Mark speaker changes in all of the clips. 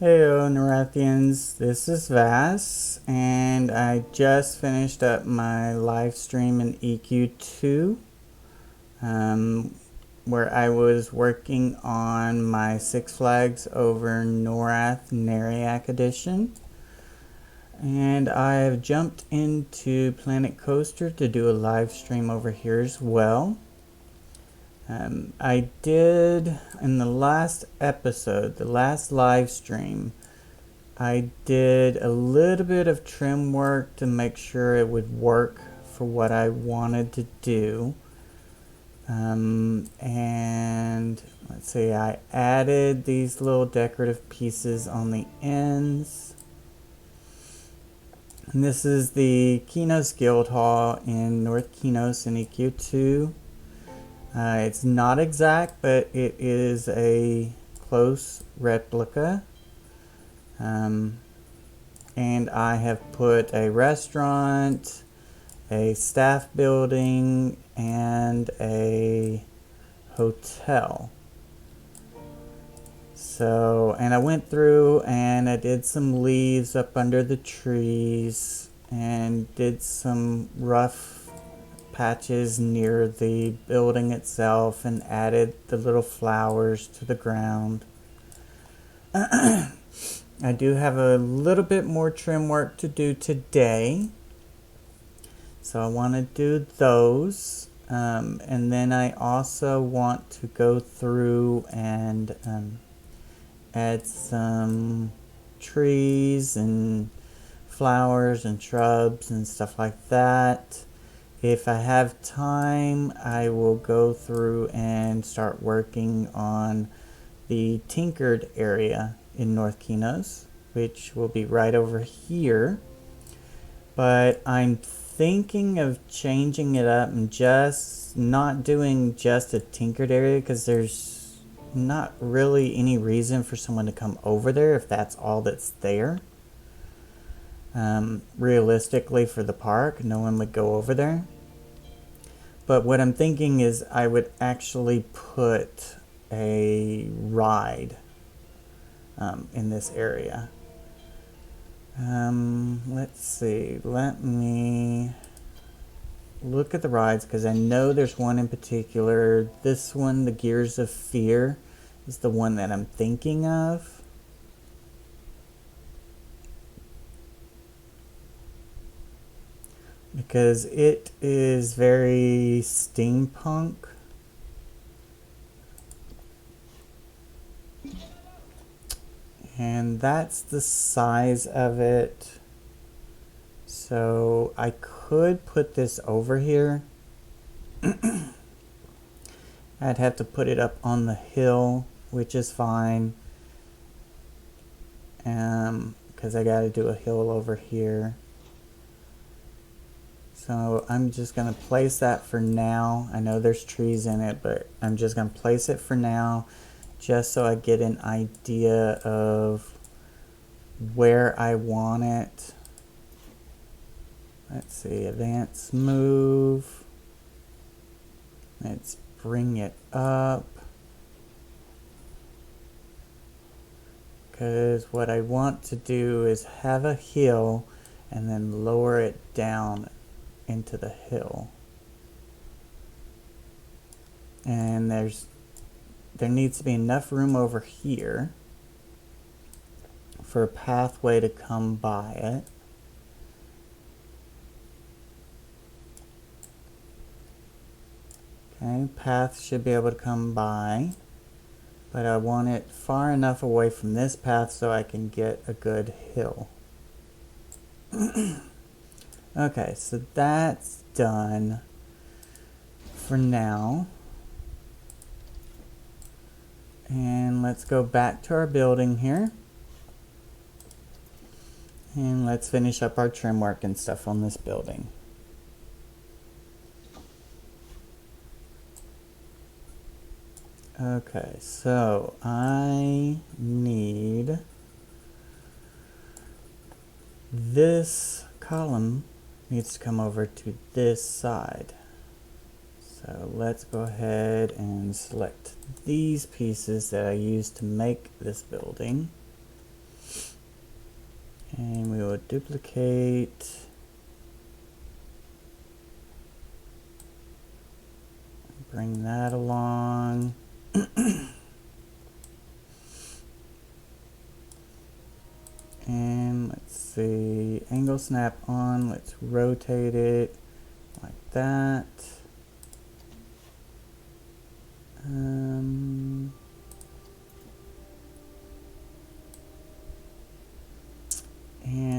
Speaker 1: Heyo Nerathians, this is Vass, and I just finished up my live stream in EQ2, where I was working on my Six Flags Over Norath Neriac edition. And I have jumped into Planet Coaster to do a live stream over here as well. I did, in the last episode, the last live stream, I did a little bit of trim work to make sure it would work for what I wanted to do. And let's see, I added these little decorative pieces on the ends. And this is the Qeynos Guild Hall in North Qeynos in EQ2. It's not exact, but it is a close replica. And I have put a restaurant, a staff building, and a hotel. So, and I went through and I did some leaves up under the trees and did some rough patches near the building itself and added the little flowers to the ground. I do have a little bit more trim work to do today, so I want to do those, and then I also want to go through and add some trees and flowers and shrubs and stuff like that. If I have time, I will go through and start working on the tinkered area in North Qeynos, which will be right over here. But I'm thinking of changing it up and just not doing just a tinkered area, because there's not really any reason for someone to come over there if that's all that's there. Realistically, for the park, no one would go over there. But what I'm thinking is I would actually put a ride in this area. Let's see. Let me look at the rides, because I know there's one in particular. This one, the Gears of Fear, is the one that I'm thinking of. Because it is very steampunk. And that's the size of it. So I could put this over here. I'd have to put it up on the hill, which is fine. Because I gotta do a hill over here. So I'm just going to place that for now. I know there's trees in it, but I'm just going to place it for now, just so I get an idea of where I want it. Let's see, advance move. Let's bring it up. Because what I want to do is have a hill and then lower it down into the hill. And there needs to be enough room over here for a pathway to come by it. Okay, path should be able to come by, but I want it far enough away from this path so I can get a good hill. Okay, so that's done for now. And let's go back to our building here. And let's finish up our trim work and stuff on this building. Okay, so I need this column needs to come over to this side. So let's go ahead and select these pieces that I used to make this building. And we will duplicate. Bring that along. And let's see, angle snap on, let's rotate it like that. And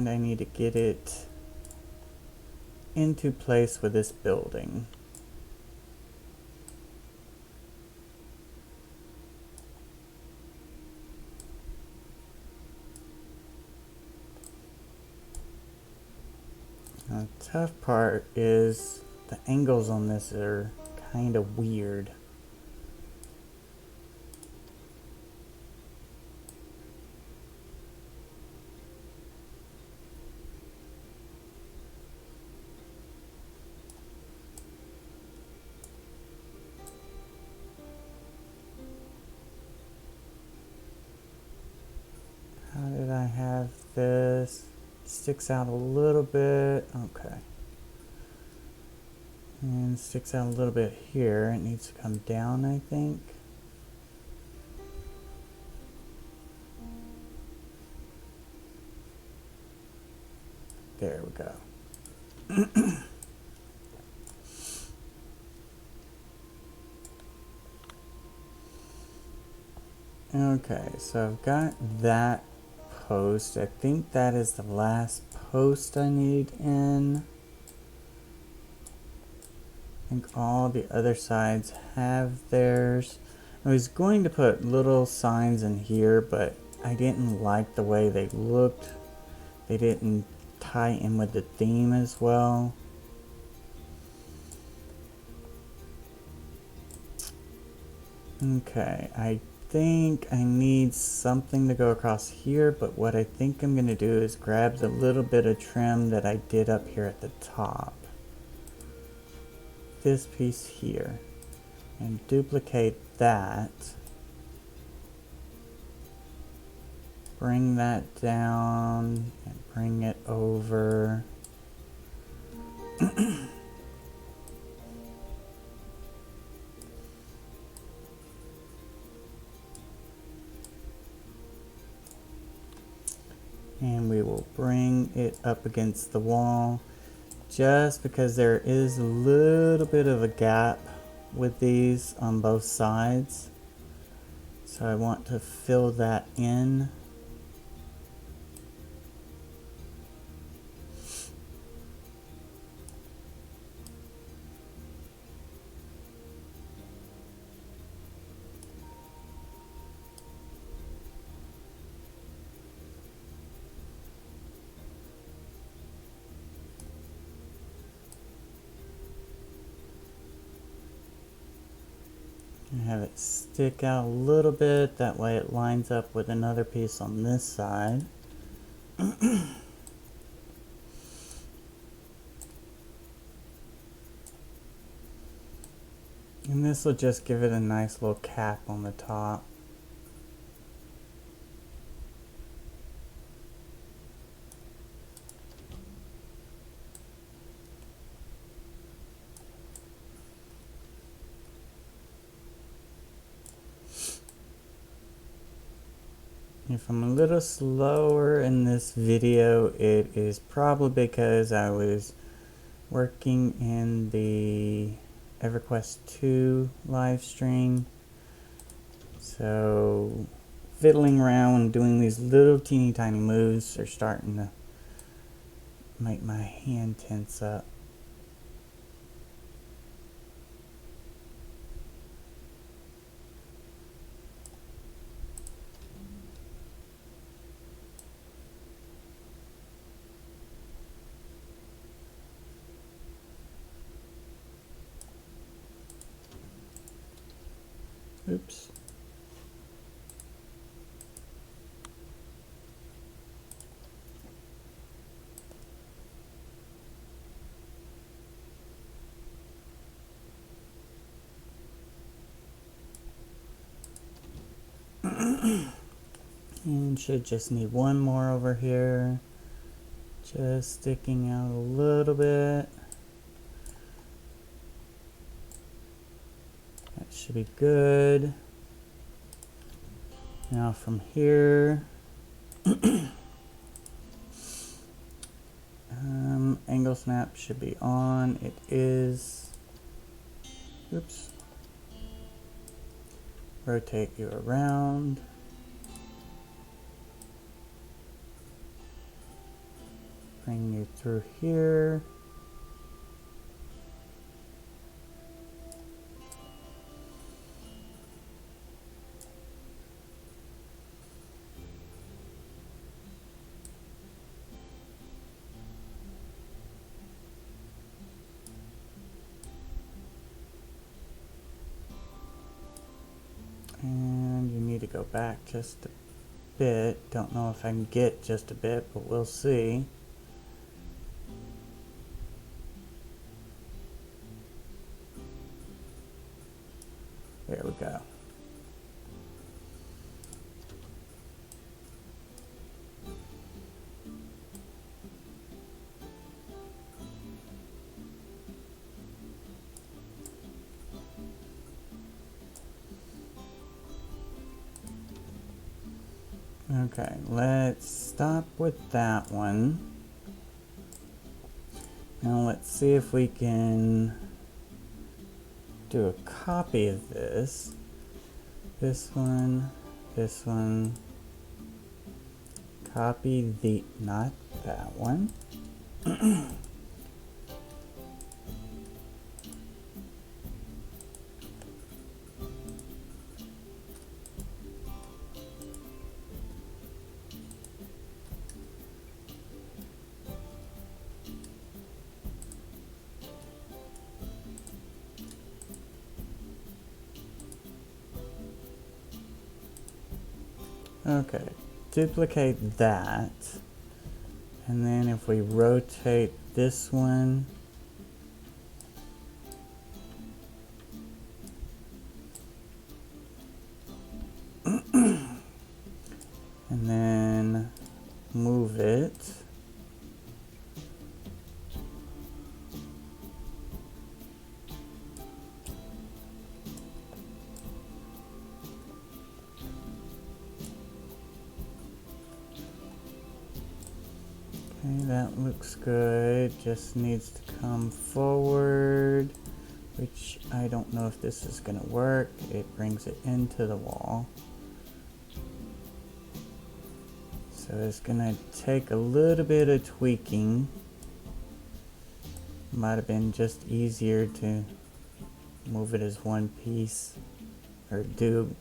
Speaker 1: I need to get it into place with this building. Now, the tough part is the angles on this are kind of weird. How did I have this? Sticks out a little bit. Okay. And sticks out a little bit here. It needs to come down, I think. There we go. Okay, so I've got that post. I think that is the last post I need in. I think all the other sides have theirs. I was going to put little signs in here, but I didn't like the way they looked. They didn't tie in with the theme as well. Okay, I think I need something to go across here, but what I think I'm going to do is grab the little bit of trim that I did up here at the top. This piece here. And duplicate that. Bring that down and bring it over. And we will bring it up against the wall just because there is a little bit of a gap with these on both sides. So I want to fill that in. Have it stick out a little bit, that way it lines up with another piece on this side. And this will just give it a nice little cap on the top. If I'm a little slower in this video, it is probably because I was working in the EverQuest 2 live stream. So fiddling around and doing these little teeny tiny moves are starting to make my hand tense up. Oops. And should just need one more over here. Just sticking out a little bit. That should be good. Now from here, angle snap should be on. It is. Oops. Rotate you around. Bring you through here. And you need to go back just a bit. Don't know if I can get just a bit, but we'll see. There we go. Okay, let's stop with that one. Now let's see if we can do a copy of this. This one, copy the, not that one. Okay, duplicate that, and then if we rotate this one, and then move it, that looks good. Just needs to come forward, which I don't know if this is gonna work. It brings it into the wall. So it's gonna take a little bit of tweaking. Might have been just easier to move it as one piece, or do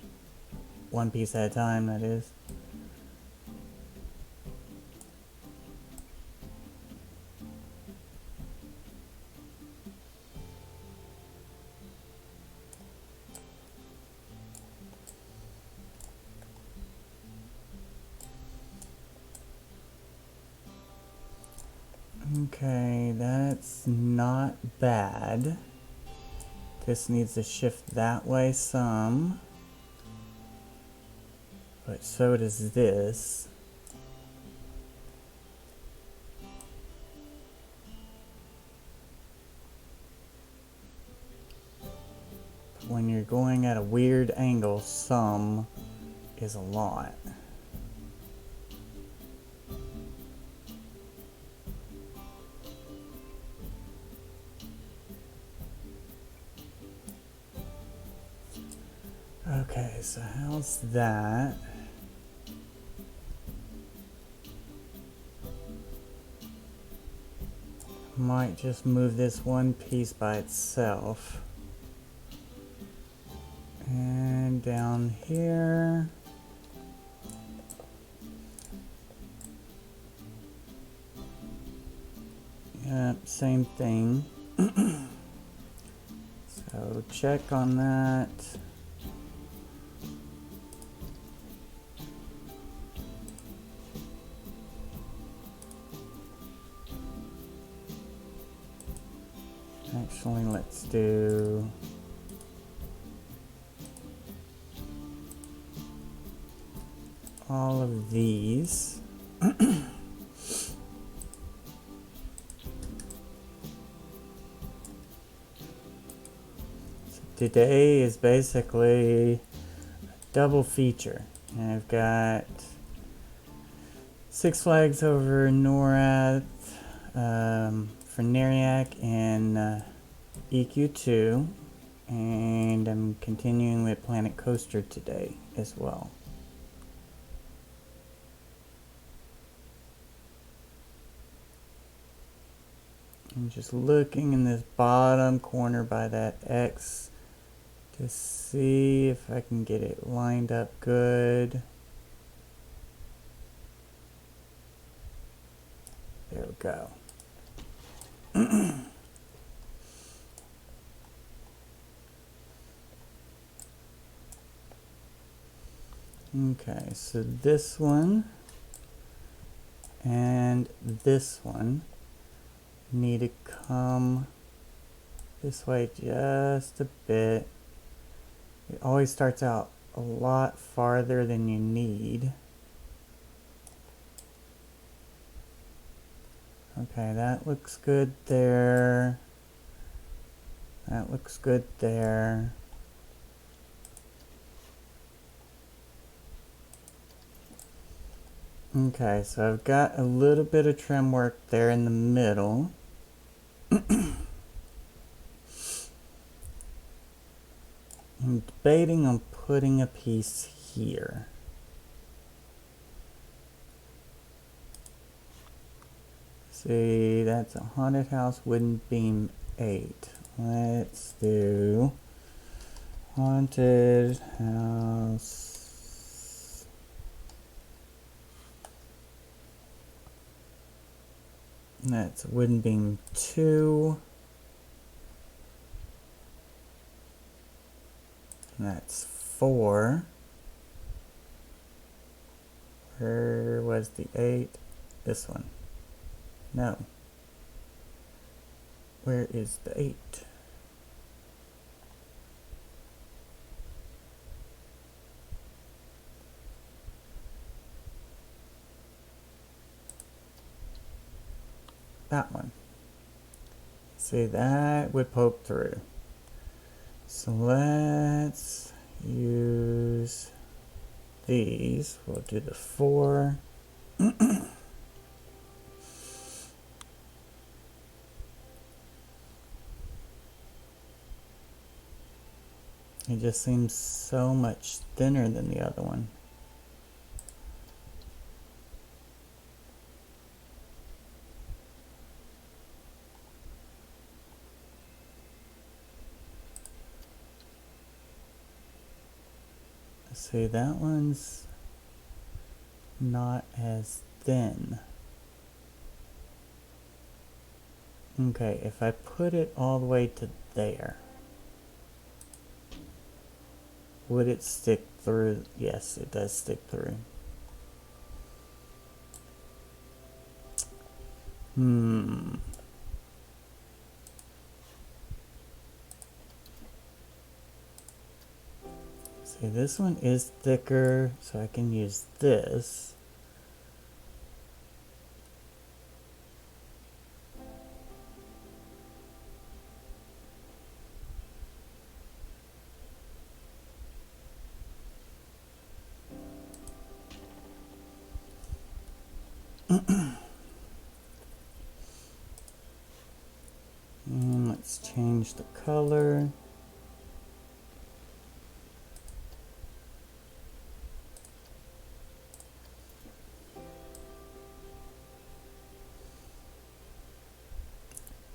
Speaker 1: one piece at a time, that is. Okay, that's not bad. This needs to shift that way some, but so does this. When you're going at a weird angle, some is a lot. Okay, so how's that? Might just move this one piece by itself. And down here. Yep, same thing. So check on that. Actually, let's do all of these. today is basically a double feature. And I've got Six Flags over Norath, for Neriac and EQ2, and I'm continuing with Planet Coaster today as well. I'm just looking in this bottom corner by that X to see if I can get it lined up good. There we go. Okay, so this one and this one need to come this way just a bit. It always starts out a lot farther than you need. Okay, that looks good there. That looks good there. Okay, so I've got a little bit of trim work there in the middle. I'm debating on putting a piece here. See, that's a haunted house wooden beam 8. Let's do haunted house. That's wooden beam 2. That's 4. Where was the 8? This one. No. Where is the 8? That one. See, that would poke through. So let's use these. We'll do the 4. It just seems so much thinner than the other one. See, that one's not as thin. Okay, if I put it all the way to there, would it stick through? Yes, it does stick through. See, this one is thicker, so I can use this. And let's change the color.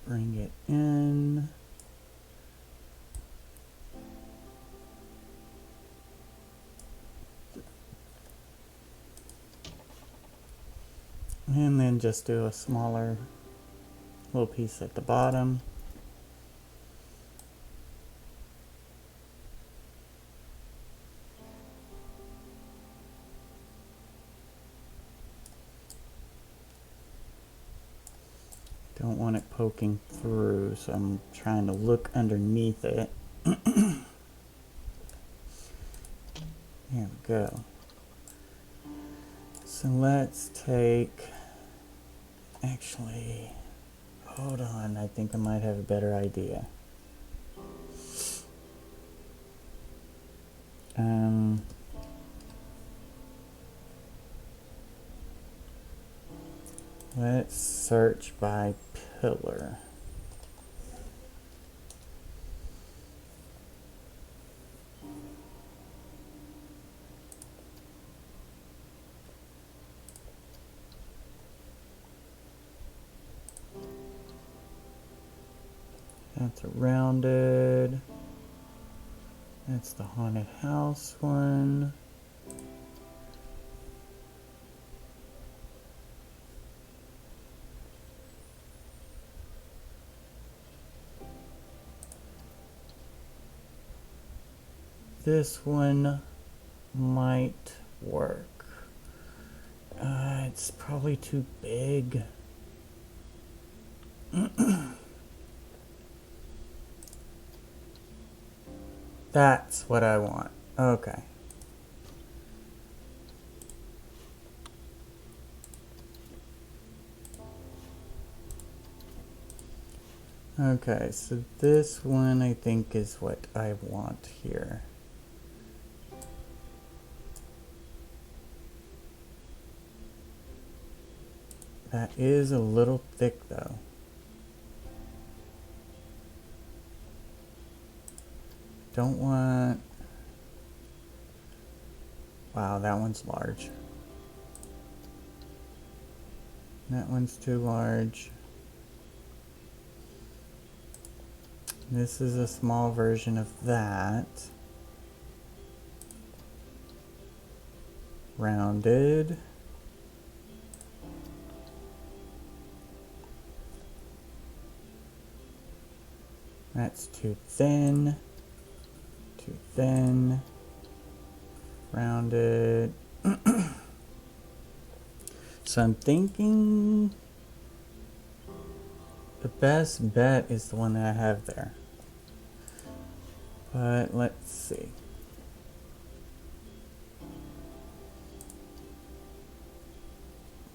Speaker 1: Bring it in. And then just do a smaller little piece at the bottom. Don't want it poking through, so I'm trying to look underneath it. There we go. So let's take, actually, hold on, I think I might have a better idea. Let's search by pillar. That's a rounded. That's the haunted house one. This one might work. It's probably too big. That's what I want. Okay. Okay, so this one I think is what I want here. That is a little thick though. Don't want... Wow, that one's large. That one's too large. This is a small version of that. Rounded. That's too thin. Too thin. Rounded. So I'm thinking the best bet is the one that I have there. But let's see.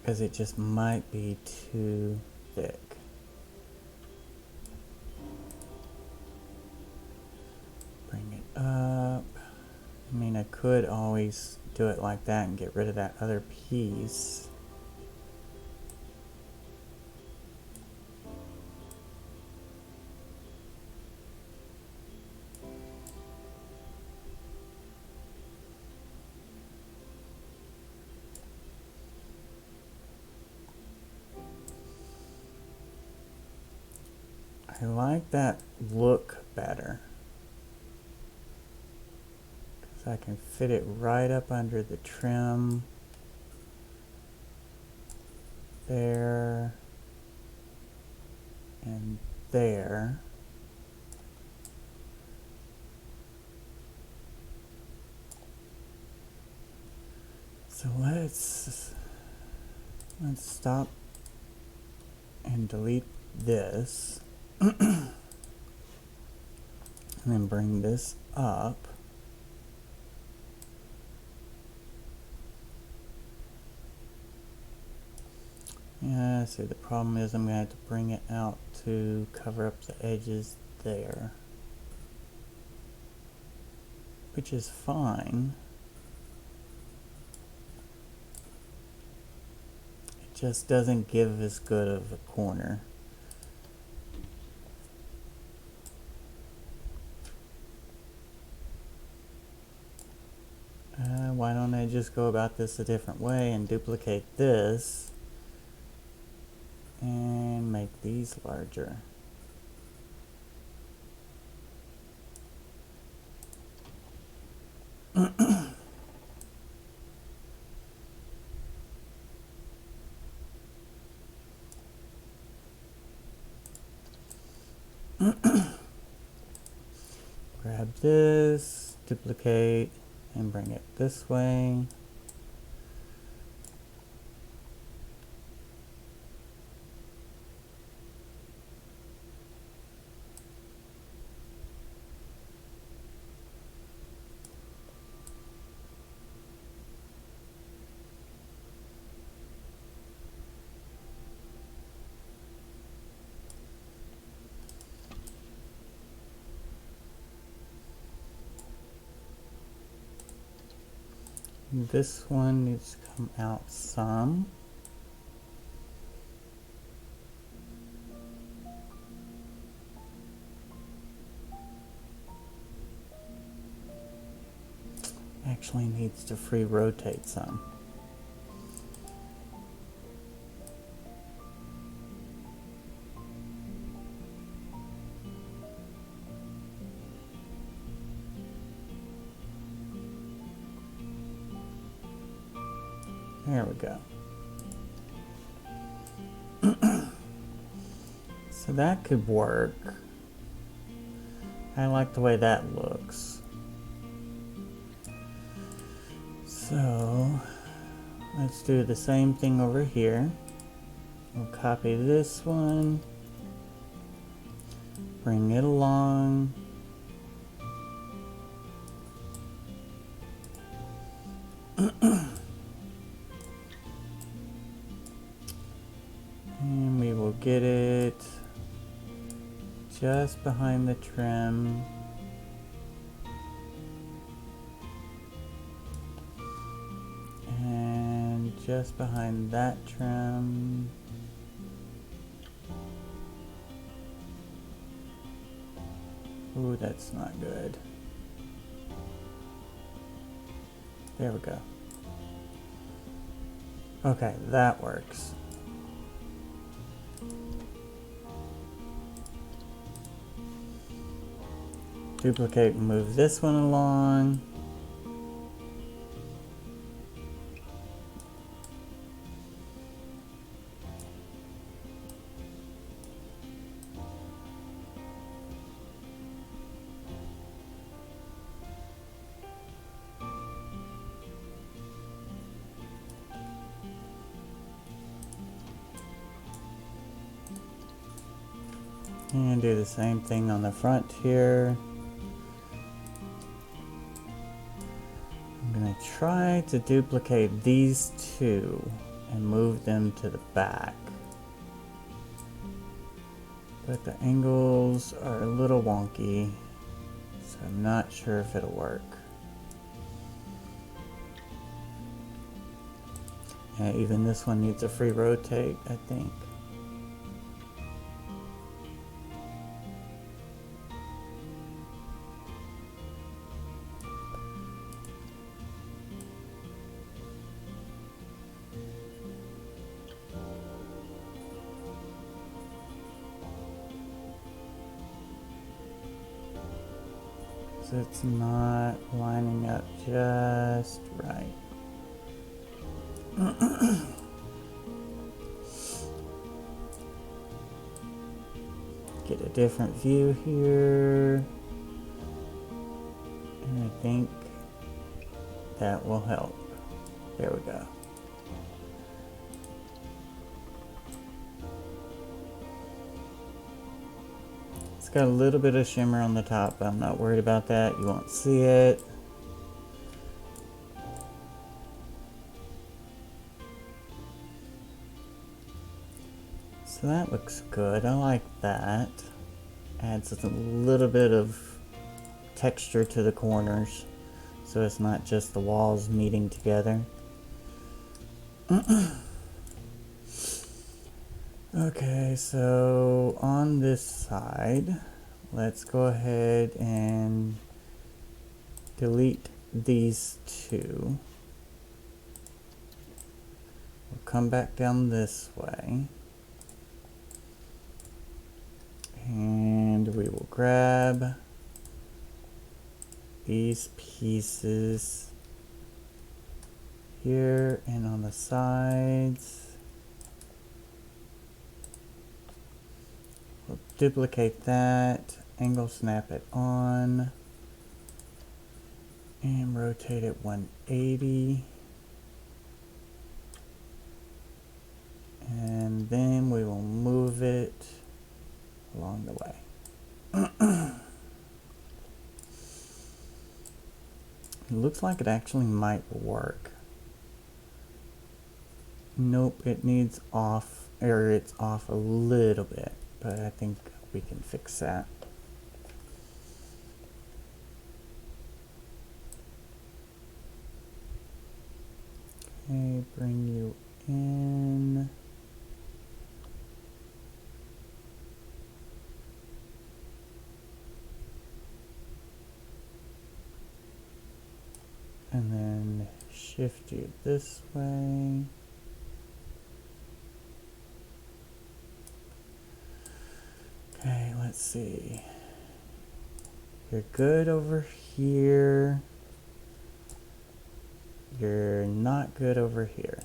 Speaker 1: Because it just might be too thick. Bring it up. I mean, I could always do it like that and get rid of that other piece. I like that look better. Because I can fit it right up under the trim. There. And there. So let's stop and delete this. And then bring this up. Yeah, see, the problem is I'm going to have to bring it out to cover up the edges there. Which is fine. It just doesn't give as good of a corner. Why don't I just go about this a different way and duplicate this and make these larger. Grab this, duplicate, and bring it this way. This one needs to come out some. Actually needs to free rotate some. There we go. So that could work. I like the way that looks. So let's do the same thing over here. We'll copy this one, bring it along. And we will get it just behind the trim. And just behind that trim. Ooh, that's not good. There we go. Okay, that works. Duplicate and move this one along. And do the same thing on the front here. I'm going to try to duplicate these two and move them to the back. But the angles are a little wonky, so I'm not sure if it'll work. And even this one needs a free rotate, I think. So it's not lining up just right. Get a different view here. And I think that will help. There we go. It's got a little bit of shimmer on the top, but I'm not worried about that. You won't see it. So that looks good. I like that. Adds a little bit of texture to the corners, so it's not just the walls meeting together. Okay, so on this side, let's go ahead and delete these two. We'll come back down this way. And we will grab these pieces here and on the sides. We'll duplicate that, angle snap it on, and rotate it 180. And then we will move it along the way. It looks like it actually might work. Nope, it needs off, or it's off a little bit, but I think we can fix that. bring you in. And then shift you this way. Okay, let's see. You're good over here. You're not good over here.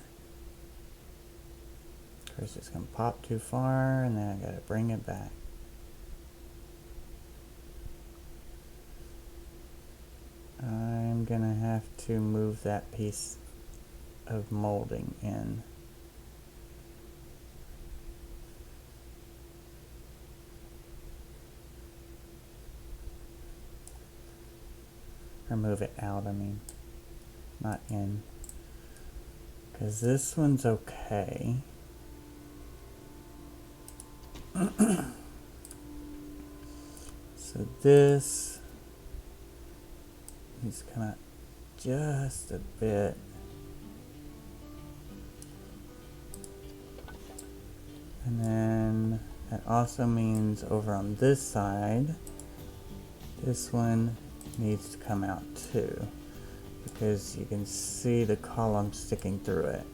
Speaker 1: Of course, it's going to pop too far, and then I got to bring it back. I'm going to have to move that piece of molding in. Or move it out, I mean. Not in. Because this one's okay. So this needs to come out just a bit. And then that also means over on this side, this one needs to come out too, because you can see the column sticking through it.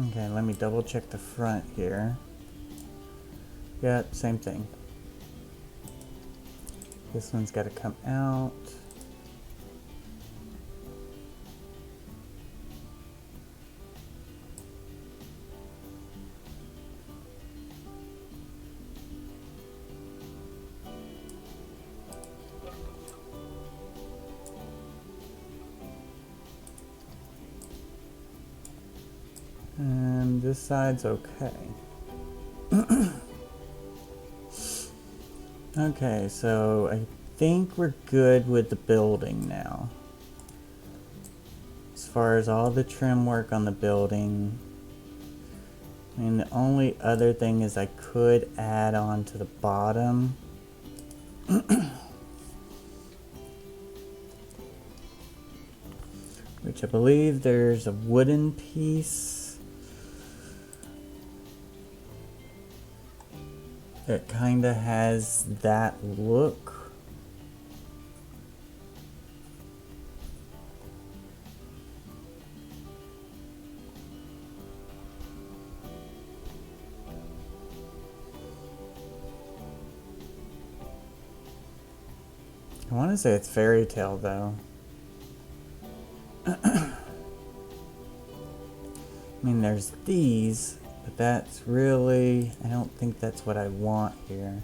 Speaker 1: Okay, let me double check the front here. Yep, same thing. This one's got to come out. And this side's okay. Okay, so I think we're good with the building now. As far as all the trim work on the building. I mean, the only other thing is I could add on to the bottom. Which I believe there's a wooden piece that kind of has that look. I want to say it's fairy tale though. I mean, there's these. But that's really, I don't think that's what I want here.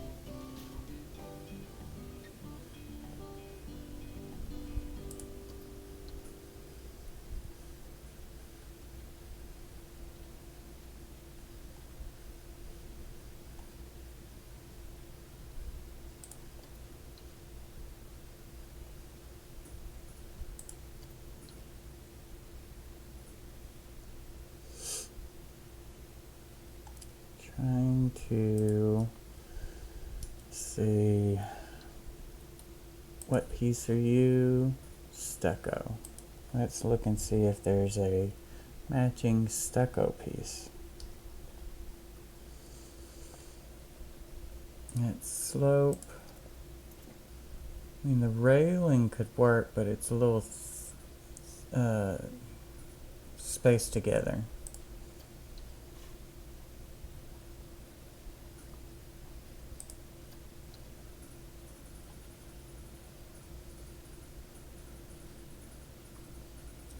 Speaker 1: Trying to see, what piece are you? Stucco. Let's look and see if there's a matching stucco piece. Let's slope. I mean, the railing could work, but it's a little spaced together.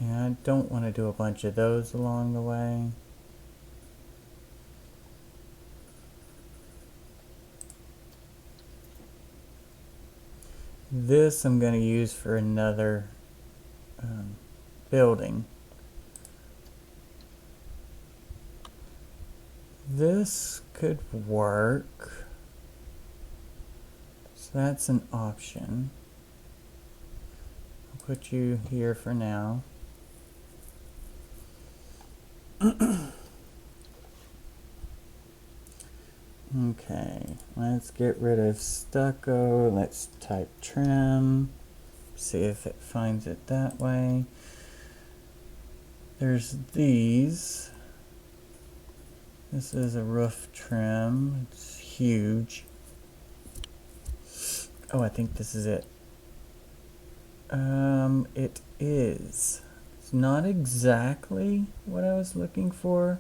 Speaker 1: Yeah, I don't want to do a bunch of those along the way. This I'm going to use for another building. This could work. So that's an option. I'll put you here for now. Okay, let's get rid of stucco. Let's type trim. See if it finds it that way. There's these. This is a roof trim. It's huge. Oh, I think this is it. It is. It's not exactly what I was looking for.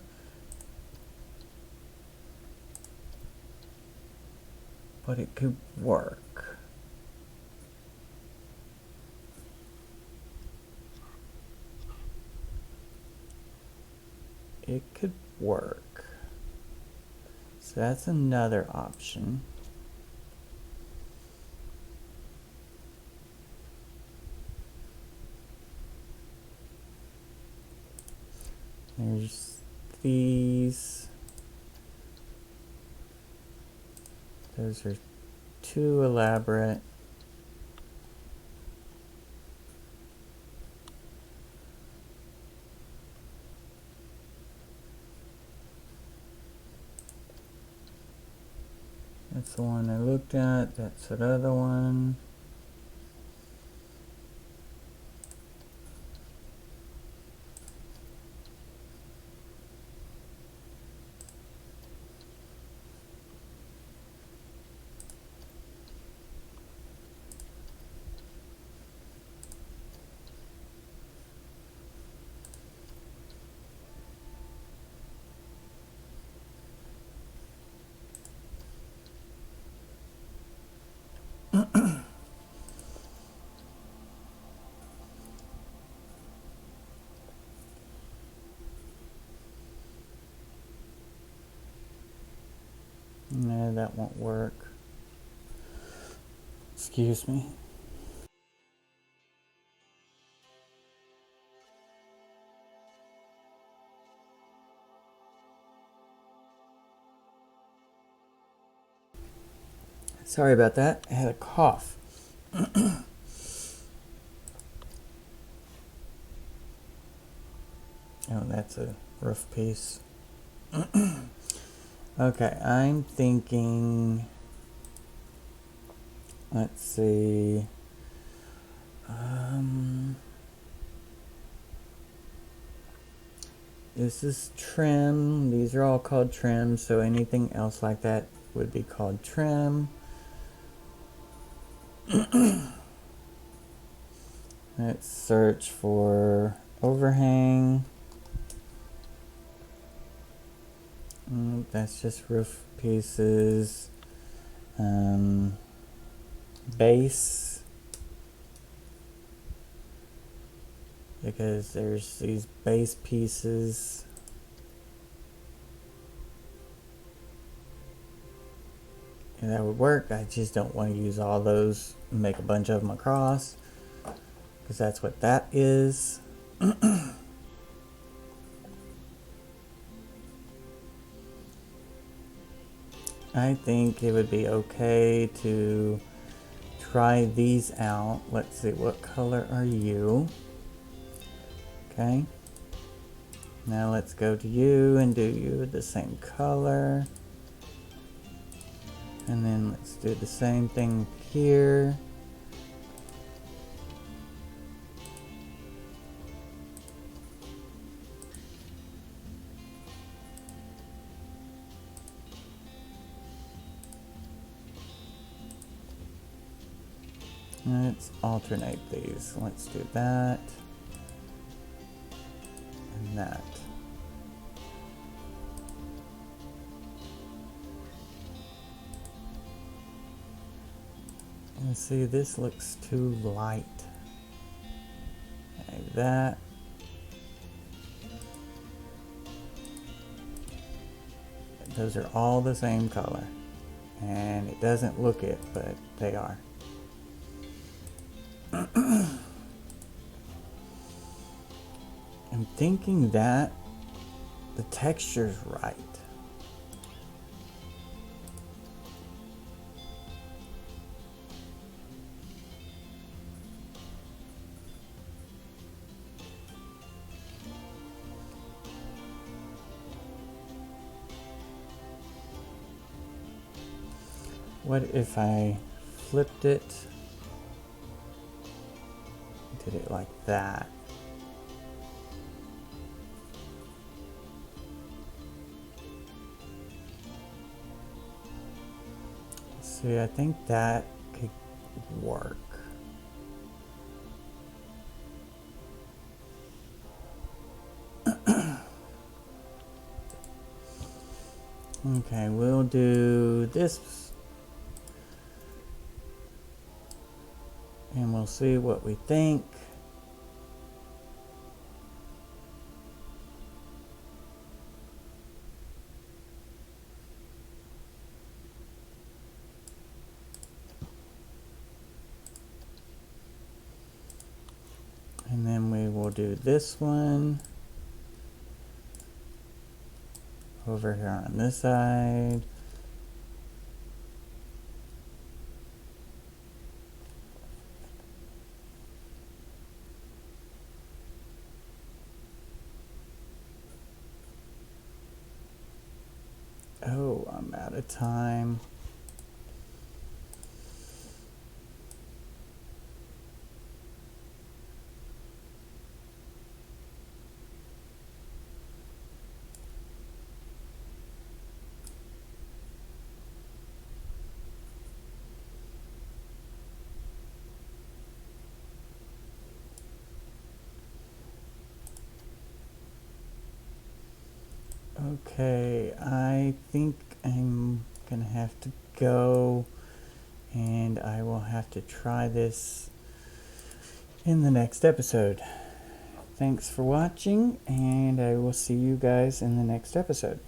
Speaker 1: But it could work. It could work. So that's another option. There's these. Those are too elaborate. That's the one I looked at. That's that other one. No, that won't work. Excuse me. Sorry about that. I had a cough. Oh, that's a roof piece. Okay, I'm thinking, let's see, this is trim. These are all called trim, so anything else like that would be called trim. Let's search for overhang. That's just roof pieces. Base, because there's these base pieces. And that would work. I just don't want to use all those and make a bunch of them across, because that's what that is. I think it would be okay to try these out. Let's see, what color are you? Okay. Now let's go to you and do you the same color. And then let's do the same thing here. Let's alternate these. Let's do that and that. And see, this looks too light. Like that. Those are all the same color. And it doesn't look it, but they are. I'm thinking that the texture's right. What if I flipped it? Did it like that? See, I think that could work. Okay, we'll do this. And we'll see what we think. And then we will do this one over here on this side. Oh, I'm out of time. Okay, I think I'm gonna have to go, and I will have to try this in the next episode. Thanks for watching, and I will see you guys in the next episode.